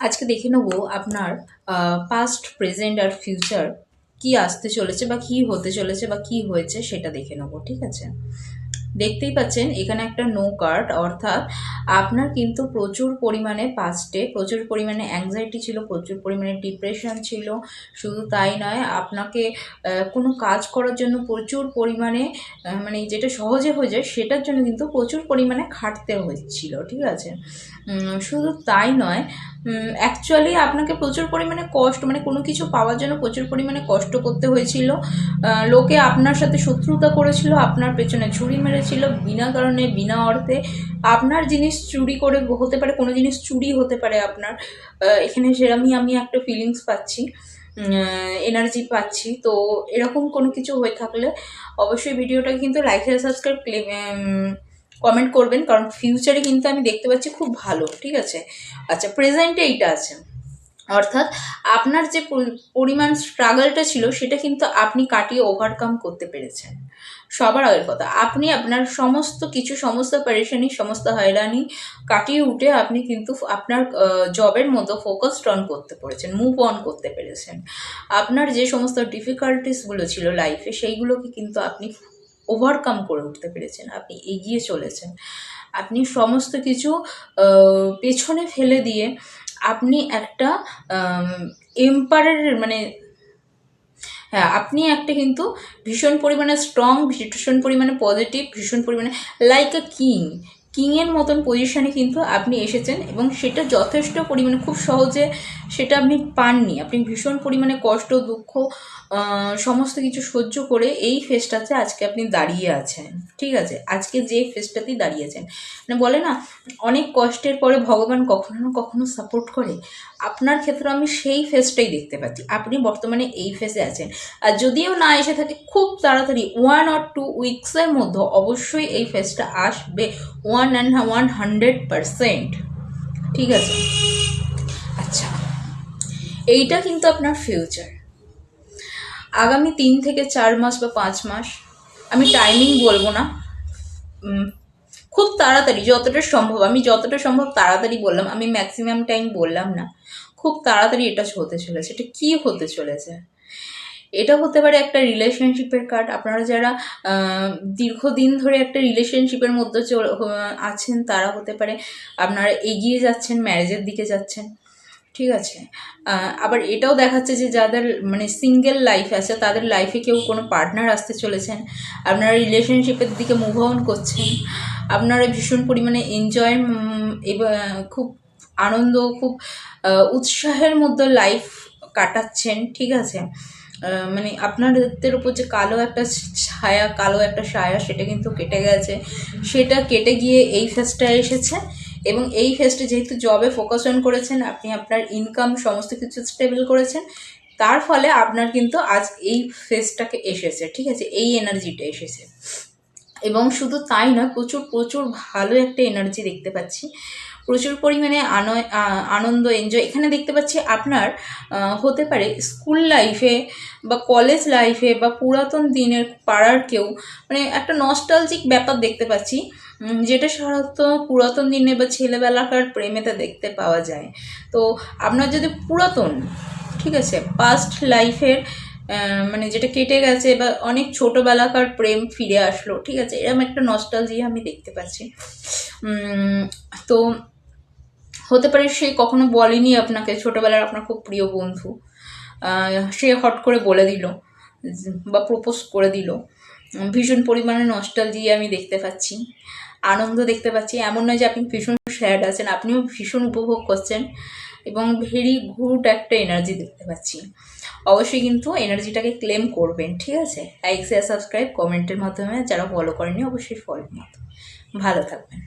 আজকে দেখে নেব আপনার পাস্ট, প্রেজেন্ট আর ফিউচার কি আসতে চলেছে বা কি হতে চলেছে বা কি হয়েছে সেটা দেখে নেব, ঠিক আছে? দেখতেই পাচ্ছেন এখানে একটা নো কার্ড, অর্থাৎ আপনার কিন্তু প্রচুর পরিমাণে পাস্টে প্রচুর পরিমাণে অ্যাংজাইটি ছিল, প্রচুর পরিমাণে ডিপ্রেশন ছিল। শুধু তাই নয়, আপনাকে কোনো কাজ করার জন্য প্রচুর পরিমাণে মানে যেটা সহজে হয়ে যায় সেটার জন্য কিন্তু প্রচুর পরিমাণে খাটতে হচ্ছিল, ঠিক আছে? শুধু তাই নয়, অ্যাকচুয়ালি আপনাকে প্রচুর পরিমাণে কষ্ট, মানে কোনো কিছু পাওয়ার জন্য প্রচুর পরিমাণে কষ্ট করতে হয়েছিল। লোকে আপনার সাথে শত্রুতা করেছিল, আপনার পেছনে ছুরি মেরেছিল বিনা কারণে, বিনা অর্থে। আপনার জিনিস চুরি করে হতে পারে, কোনো জিনিস চুরি হতে পারে আপনার। এখানে সেরকমই আমি একটা ফিলিংস পাচ্ছি, এনার্জি পাচ্ছি। তো এরকম কোনো কিছু হয়ে থাকলে অবশ্যই ভিডিওটাকে কিন্তু লাইক আর সাবস্ক্রাইব কমেন্ট করবেন, কারণ ফিউচারে কিন্তু আমি দেখতে পাচ্ছি খুব ভালো, ঠিক আছে? আচ্ছা, প্রেজেন্টে এইটা আছে, অর্থাৎ আপনার যে পরিমাণ স্ট্রাগলটা ছিল সেটা কিন্তু আপনি কাটিয়ে ওভারকাম করতে পেরেছেন। সবার আগের কথা, আপনি আপনার সমস্ত কিছু, সমস্ত পরেশানি, সমস্ত হয়রানি কাটিয়ে উঠে আপনি কিন্তু আপনার জবের মতো ফোকাসড অন করতে পেরেছেন, মুভ অন করতে পেরেছেন। আপনার যে সমস্ত ডিফিকাল্টিসগুলো ছিল লাইফে সেইগুলোকে কিন্তু আপনি ওভারকাম করে উঠতে পেরেছেন, আপনি এগিয়ে চলেছেন। আপনি সমস্ত কিছু পেছনে ফেলে দিয়ে আপনি একটা এম্পায়ারের মানে হ্যাঁ, আপনি একটা কিন্তু ভীষণ পরিমাণে স্ট্রং, ভীষণ পরিমাণে পজিটিভ, ভীষণ পরিমাণে লাইক আ কিংয়ের মতন পজিশানে কিন্তু আপনি এসেছেন, এবং সেটা যথেষ্ট পরিমাণে খুব সহজে সেটা আপনি পাননি। আপনি ভীষণ পরিমাণে কষ্ট, দুঃখ সমস্ত কিছু সহ্য করে এই ফেজটাতে আজকে আপনি দাঁড়িয়ে আছেন, ঠিক আছে? আজকে যে ফেজটাতেই দাঁড়িয়েছেন, মানে বলে না, অনেক কষ্টের পরে ভগবান কখনো না কখনো সাপোর্ট করে। আপনার ক্ষেত্রে আমি সেই ফেজটাই দেখতে পাচ্ছি, আপনি বর্তমানে এই ফেজে আছেন। আর যদিও না এসে থাকে, খুব তাড়াতাড়ি 1 or 2 উইকসের মধ্যে অবশ্যই এই ফেজটা আসবে, 100%, ঠিক আছে? আচ্ছা, এইটা কিন্তু আপনার ফিউচার। আগামী 3 থেকে 4 মাস বা 5 মাস, আমি টাইমিং বলবো না, খুব তাড়াতাড়ি যতটা সম্ভব, আমি যতটা সম্ভব তাড়াতাড়ি বললাম, আমি ম্যাক্সিমাম টাইম বললাম না। খুব তাড়াতাড়ি এটা হতে চলেছে। এটা কি হতে চলেছে? এটা হতে পারে একটা রিলেশনশিপের কার্ড। আপনারা যারা দীর্ঘদিন ধরে একটা রিলেশনশিপের মধ্যে আছেন তারা হতে পারে আপনারা এগিয়ে যাচ্ছেন, ম্যারেজের দিকে যাচ্ছেন, ঠিক আছে? আবার এটাও দেখাচ্ছে যে যাদের মানে সিঙ্গেল লাইফ আছে তাদের লাইফে কেউ কোনো পার্টনার আসতে চলেছেন, আপনারা রিলেশনশিপের দিকে মুভ অন করছেন, আপনারা ভীষণ পরিমাণে এনজয় এবং খুব আনন্দ, খুব উৎসাহের মধ্যে লাইফ কাটাচ্ছেন, ঠিক আছে? মানে আপনাদের উপর যে কালো একটা ছায়া, কালো একটা সায়া, সেটা কিন্তু কেটে গেছে। সেটা কেটে গিয়ে এই ফেজটা এসেছে, এবং এই ফেজটা যেহেতু জবে ফোকাস অন করেছেন, আপনি আপনার ইনকাম সমস্ত কিছু স্টেবল করেছেন, তার ফলে আপনার কিন্তু আজ এই ফেজটাকে এসেছে, ঠিক আছে? এই এনার্জিটা এসেছে। এবং শুধু তাই নয়, প্রচুর প্রচুর ভালো একটা এনার্জি দেখতে পাচ্ছি, প্রচুর পরিমাণে আনন্দ, এনজয় এখানে দেখতে পাচ্ছি। আপনার হতে পারে স্কুল লাইফে বা কলেজ লাইফে বা পুরাতন দিনের পাড়ার কেউ, মানে একটা নস্টালজিক ব্যাপার দেখতে পাচ্ছি, যেটা সাধারণত পুরাতন দিনে বা ছেলেবেলাকার প্রেমেতে দেখতে পাওয়া যায়। তো আপনার যদি পুরাতন, ঠিক আছে, পাস্ট লাইফের মানে যেটা কেটে গেছে বা অনেক ছোটোবেলাকার প্রেম ফিরে আসলো, ঠিক আছে, এরকম একটা নস্টালজিয়া আমি দেখতে পাচ্ছি। তো হতে পারে সে কখনো বলেনি আপনাকে, ছোটোবেলার আপনার খুব প্রিয় বন্ধু, সে হট করে বলে দিল বা প্রপোজ করে দিল। ভীষণ পরিমাণে নস্টালজিয়া আমি দেখতে পাচ্ছি, আনন্দ দেখতে পাচ্ছি। এমন নয় যে আপনি ভীষণ স্যাড আছেন, আপনিও ভীষণ উপভোগ করছেন, এবং ভেরি গুড একটা এনার্জি দেখতে পাচ্ছি। অবশ্যই কিন্তু এনার্জিটাকে ক্লেম করবেন, ঠিক আছে? লাইক, শেয়ার, সাবস্ক্রাইব, কমেন্টের মাধ্যমে, যারা ফলো করেনি অবশ্যই ফলোর মাধ্যমে। ভালো থাকবেন।